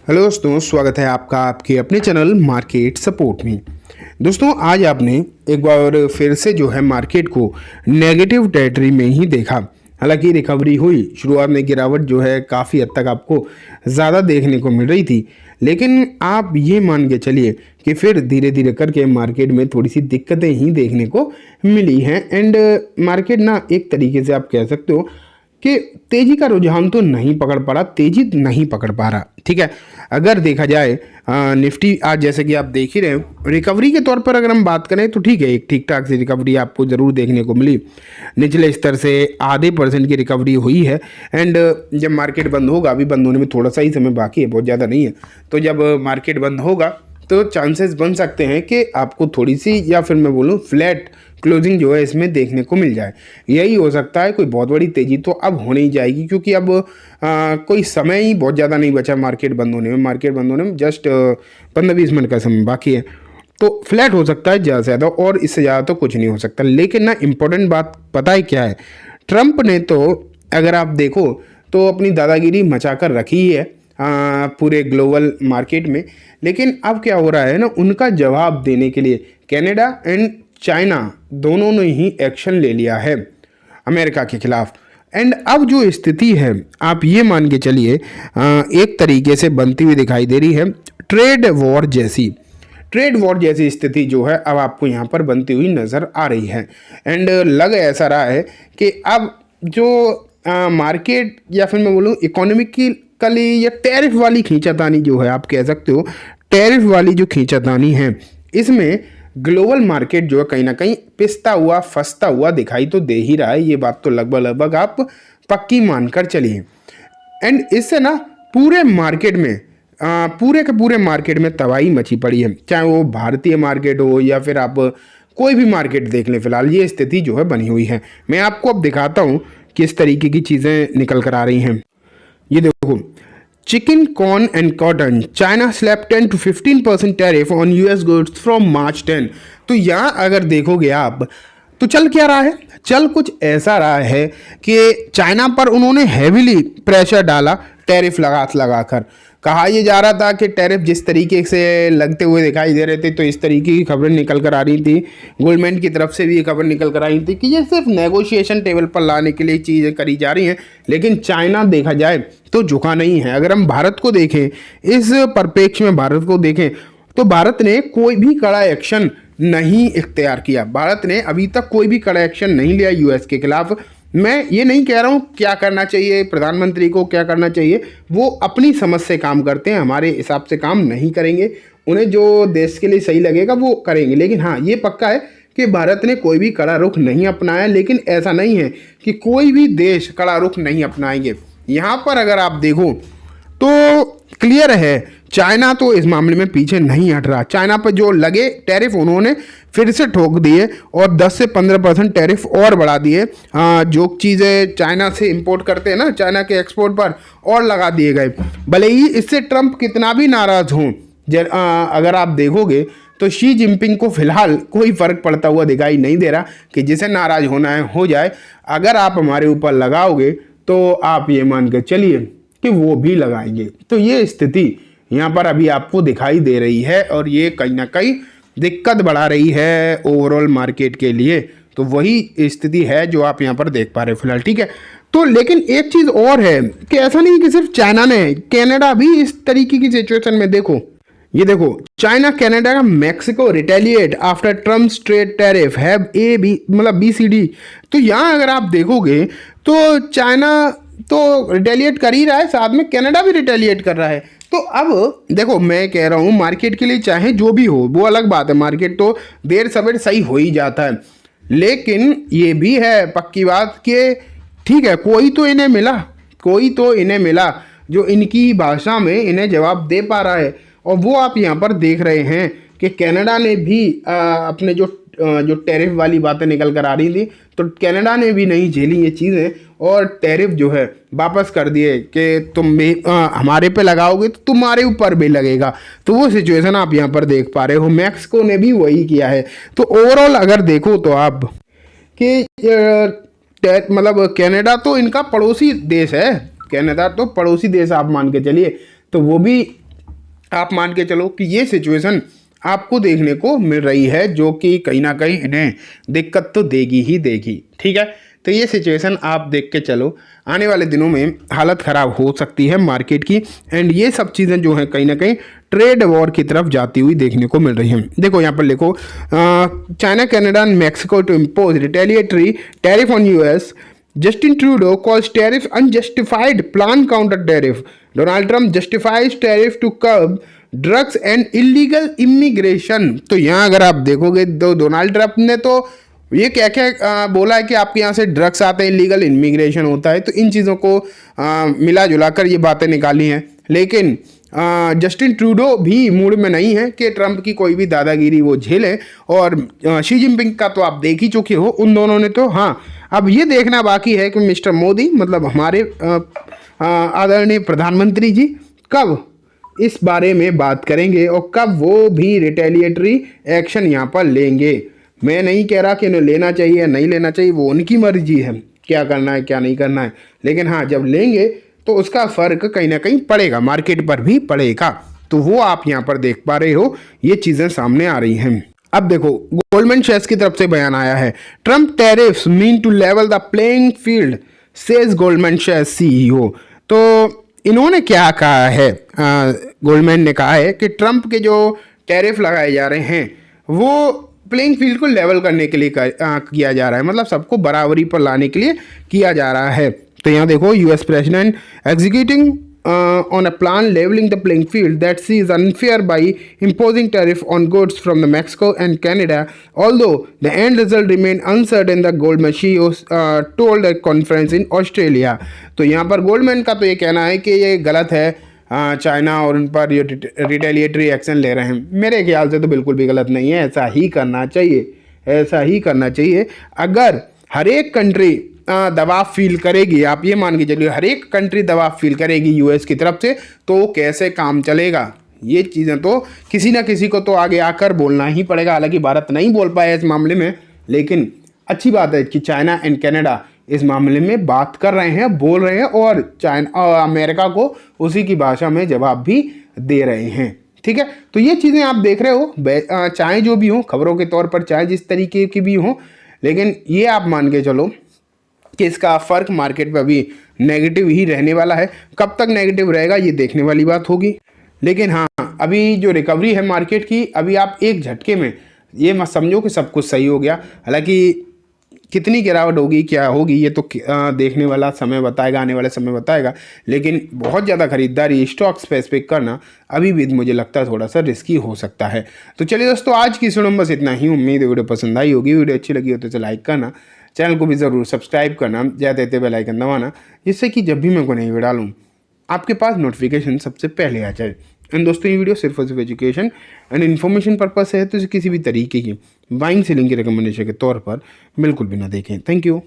Hello दोस्तों, स्वागत है आपका आपके अपने चैनल मार्केट सपोर्ट में। दोस्तों, आज आपने एक बार फिर से जो है मार्केट को नेगेटिव टेरिटरी में ही देखा। हालांकि रिकवरी हुई, शुरुआत में गिरावट जो है काफ़ी हद तक आपको ज़्यादा देखने को मिल रही थी, लेकिन आप ये मान के चलिए कि फिर धीरे धीरे करके मार्केट में थोड़ी सी दिक्कतें ही देखने को मिली हैं। एंड मार्केट ना एक तरीके से आप कह सकते हो कि तेजी का रुझान तो नहीं पकड़ पा रहा, तेजी नहीं पकड़ पा रहा। ठीक है, अगर देखा जाए निफ्टी आज जैसे कि आप देख ही रहे हो, रिकवरी के तौर पर अगर हम बात करें तो ठीक है, एक ठीक ठाक सी रिकवरी आपको ज़रूर देखने को मिली। निचले स्तर से ½ % की रिकवरी हुई है। एंड जब मार्केट बंद होगा, अभी बंद होने में थोड़ा सा ही समय बाकी है, बहुत ज़्यादा नहीं है, तो जब मार्केट बंद होगा तो चांसेस बन सकते हैं कि आपको थोड़ी सी, या फिर मैं बोलूँ फ्लैट क्लोजिंग जो है इसमें देखने को मिल जाए। यही हो सकता है, कोई बहुत बड़ी तेज़ी तो अब होने ही जाएगी, क्योंकि अब कोई समय ही बहुत ज़्यादा नहीं बचा मार्केट बंद होने में। मार्केट बंद होने में जस्ट 15-20 मिनट का समय बाकी है, तो फ्लैट हो सकता है ज़्यादा से ज़्यादा, और इससे ज़्यादा तो कुछ नहीं हो सकता। लेकिन ना इम्पोर्टेंट बात पता है क्या है, ट्रंप ने तो अगर आप देखो तो अपनी दादागिरी मचा कर रखी ही है पूरे ग्लोबल मार्केट में। लेकिन अब क्या हो रहा है ना, उनका जवाब देने के लिए कनाडा एंड चाइना दोनों ने ही एक्शन ले लिया है अमेरिका के खिलाफ। एंड अब जो स्थिति है, आप ये मान के चलिए एक तरीके से बनती हुई दिखाई दे रही है ट्रेड वॉर जैसी स्थिति जो है अब आपको यहाँ पर बनती हुई नज़र आ रही है। एंड लग ऐसा रहा है कि अब जो मार्केट, या फिर मैं बोलूँ इकोनॉमिकली, या टैरिफ वाली खींचातानी जो है, आप कह सकते हो टैरिफ वाली जो खींचातानी है, इसमें ग्लोबल मार्केट जो है कहीं ना कहीं पिसता हुआ फंसता हुआ दिखाई तो दे ही रहा है। ये बात तो लगभग आप पक्की मानकर चलिए। एंड इससे ना पूरे मार्केट में पूरे के पूरे मार्केट में तबाही मची पड़ी है, चाहे वो भारतीय मार्केट हो या फिर आप कोई भी मार्केट देख लें। फिलहाल ये स्थिति जो है बनी हुई है। मैं आपको अब दिखाता हूँ किस तरीके की चीज़ें निकल कर आ रही हैं। ये देखो, chicken, corn and cotton, China slap 10 to 15% tariff on US goods from March 10। तो यहाँ अगर देखोगे आप तो चल क्या रहा है, चल कुछ ऐसा रहा है कि चाइना पर उन्होंने हैवीली प्रेशर डाला, टैरिफ लगाकर। कहा यह जा रहा था कि टैरिफ जिस तरीके से लगते हुए दिखाई दे रहे थे, तो इस तरीके की खबरें निकल कर आ रही थी। गोल्डमैन की तरफ से भी ये खबर निकल कर आई थी कि ये सिर्फ नेगोशिएशन टेबल पर लाने के लिए चीज़ें करी जा रही हैं। लेकिन चाइना देखा जाए तो झुका नहीं है। अगर हम भारत को देखें, इस परिप्रेक्ष्य में भारत को देखें, तो भारत ने कोई भी कड़ा एक्शन नहीं इख्तियार किया। भारत ने अभी तक कोई भी कड़ा एक्शन नहीं लिया यूएस के खिलाफ। मैं ये नहीं कह रहा हूँ क्या करना चाहिए प्रधानमंत्री को, क्या करना चाहिए, वो अपनी समझ से काम करते हैं, हमारे हिसाब से काम नहीं करेंगे। उन्हें जो देश के लिए सही लगेगा वो करेंगे। लेकिन हाँ, ये पक्का है कि भारत ने कोई भी कड़ा रुख नहीं अपनाया। लेकिन ऐसा नहीं है कि कोई भी देश कड़ा रुख नहीं अपनाएंगे। यहाँ पर अगर आप देखो तो क्लियर है, चाइना तो इस मामले में पीछे नहीं हट रहा। चाइना पर जो लगे टैरिफ उन्होंने फिर से ठोक दिए और 10 से 15% टैरिफ और बढ़ा दिए। जो चीज़ें चाइना से इंपोर्ट करते हैं ना, चाइना के एक्सपोर्ट पर और लगा दिए गए। भले ही इससे ट्रंप कितना भी नाराज़ हों, अगर आप देखोगे तो शी जिनपिंग को फिलहाल कोई फ़र्क पड़ता हुआ दिखाई नहीं दे रहा कि जिसे नाराज़ होना है हो जाए। अगर आप हमारे ऊपर लगाओगे तो आप ये मान कर चलिए कि वो भी लगाएंगे। तो ये स्थिति यहाँ पर अभी आपको दिखाई दे रही है, और ये कहीं ना कहीं दिक्कत बढ़ा रही है ओवरऑल मार्केट के लिए। तो वही स्थिति है जो आप यहाँ पर देख पा रहे हो फिलहाल। ठीक है, तो लेकिन एक चीज़ और है कि ऐसा नहीं कि सिर्फ चाइना ने, कनाडा भी इस तरीके की सिचुएशन में। देखो, ये देखो, China, Canada, Mexico retaliate after Trump's trade tariff have BCD। तो यहाँ अगर आप देखोगे तो चाइना तो रिटेलिएट कर ही रहा है, साथ में कनाडा भी रिटेलिएट कर रहा है। तो अब देखो, मैं कह रहा हूँ मार्केट के लिए चाहे जो भी हो, वो अलग बात है, मार्केट तो देर सवेर सही हो ही जाता है। लेकिन ये भी है पक्की बात कि ठीक है, कोई तो इन्हें मिला जो इनकी भाषा में इन्हें जवाब दे पा रहा है। और वो आप यहाँ पर देख रहे हैं कि कनाडा ने भी अपने जो टैरिफ वाली बातें निकल कर आ रही थी, तो कनाडा ने भी नहीं झेली ये चीज़ें और टैरिफ जो है वापस कर दिए कि तुम भी हमारे पे लगाओगे तो तुम्हारे ऊपर भी लगेगा। तो वो सिचुएशन आप यहाँ पर देख पा रहे हो। मैक्सिको ने भी वही किया है। तो ओवरऑल अगर देखो तो आप कि कनाडा तो इनका पड़ोसी देश है, कनाडा तो पड़ोसी देश आप मान के चलिए, तो वो भी आप मान के चलो कि ये सिचुएशन आपको देखने को मिल रही है, जो कि कहीं ना कहीं इन्हें दिक्कत तो देगी ही देगी। ठीक है, तो ये सिचुएशन आप देख के चलो, आने वाले दिनों में हालत ख़राब हो सकती है मार्केट की। एंड ये सब चीज़ें जो हैं कहीं ना कहीं ट्रेड वॉर की तरफ जाती हुई देखने को मिल रही हैं। देखो यहाँ पर लिखो, China Canada and Mexico to impose retaliatory tariff on US. Justin Trudeau calls tariff unjustified, plan counter tariff. Donald Trump justifies tariff to curb drugs and illegal immigration. तो यहाँ अगर आप देखोगे तो डोनाल्ड ट्रंप ने तो ये क्या क्या बोला है कि आपके यहाँ से ड्रग्स आते हैं, इलीगल इमिग्रेशन होता है, तो इन चीज़ों को मिला जुला कर ये बातें निकाली हैं। लेकिन जस्टिन ट्रूडो भी मूड में नहीं है कि ट्रंप की कोई भी दादागिरी वो झेले। और शी जिनपिंग का तो आप देख ही चुके हो, उन दोनों ने तो हाँ, अब ये देखना बाकी है कि मिस्टर मोदी मतलब हमारे आदरणीय प्रधानमंत्री जी कब इस बारे में बात करेंगे और कब वो भी रिटेलिएटरी एक्शन यहाँ पर लेंगे। मैं नहीं कह रहा कि इन्हें लेना चाहिए या नहीं लेना चाहिए, वो उनकी मर्जी है क्या करना है क्या नहीं करना है, लेकिन हाँ जब लेंगे तो उसका फ़र्क कहीं ना कहीं पड़ेगा, मार्केट पर भी पड़ेगा। तो वो आप यहाँ पर देख पा रहे हो, ये चीज़ें सामने आ रही हैं। अब देखो गोल्डमैन सैक्स की तरफ से बयान आया है, Trump tariffs mean to level the playing field says Goldman सैक्स सीईओ। तो इन्होंने क्या कहा है, गोल्डमैन ने कहा है कि ट्रंप के जो टैरिफ लगाए जा रहे हैं वो प्लेइंग फील्ड को लेवल करने के लिए किया जा रहा है, मतलब सबको बराबरी पर लाने के लिए किया जा रहा है। तो यहाँ देखो, US president executing on a plan leveling the playing field that sees unfair by imposing tariff on goods from the Mexico and Canada, although the end result remain uncertain, the Goldman CEO told a conference in Australia। तो यहाँ पर Goldman का तो ये कहना है कि ये गलत है, चाइना और उन पर ये रिटेलिएटरी एक्शन ले रहे हैं। मेरे ख्याल से तो बिल्कुल भी गलत नहीं है, ऐसा ही करना चाहिए, ऐसा ही करना चाहिए। अगर हर एक कंट्री दबाव फील करेगी, आप ये मान के चलिए हर एक कंट्री दबाव फील करेगी यूएस की तरफ से, तो कैसे काम चलेगा। ये चीज़ें तो किसी ना किसी को तो आगे आकर बोलना ही पड़ेगा। हालांकि भारत नहीं बोल पाया इस मामले में, लेकिन अच्छी बात है कि चाइना एंड कनाडा इस मामले में बात कर रहे हैं, बोल रहे हैं और चाइना और अमेरिका को उसी की भाषा में जवाब भी दे रहे हैं। ठीक है, तो ये चीज़ें आप देख रहे हो, चाहे जो भी हो खबरों के तौर पर, चाहे जिस तरीके की भी हो, लेकिन ये आप मान के चलो कि इसका फ़र्क मार्केट पे अभी नेगेटिव ही रहने वाला है। कब तक नेगेटिव रहेगा ये देखने वाली बात होगी। लेकिन हाँ, अभी जो रिकवरी है मार्केट की, अभी आप एक झटके में ये मत समझो कि सब कुछ सही हो गया। हालांकि कितनी गिरावट होगी क्या होगी ये तो देखने वाला समय बताएगा, आने वाला समय बताएगा। लेकिन बहुत ज़्यादा खरीदारी स्टॉक स्पेसिफिक करना अभी भी मुझे लगता है थोड़ा सा रिस्की हो सकता है। तो चलिए दोस्तों, आज की वीडियो में बस इतना ही। उम्मीद है वीडियो पसंद आई होगी। वीडियो अच्छी लगी हो तो लाइक करना, चैनल को भी ज़रूर सब्सक्राइब करना, ज़्यादा देते बेल आइकन दबाना, जिससे कि जब भी मैं कोई नई वीडियो डालूँ आपके पास नोटिफिकेशन सबसे पहले आ जाए। एंड दोस्तों, ये वीडियो सिर्फ और सिर्फ एजुकेशन एंड इन्फॉर्मेशन पर्पस है, तो किसी भी तरीके की बाइंग सेलिंग की रिकमेंडेशन के तौर पर बिल्कुल भी ना देखें। Thank you.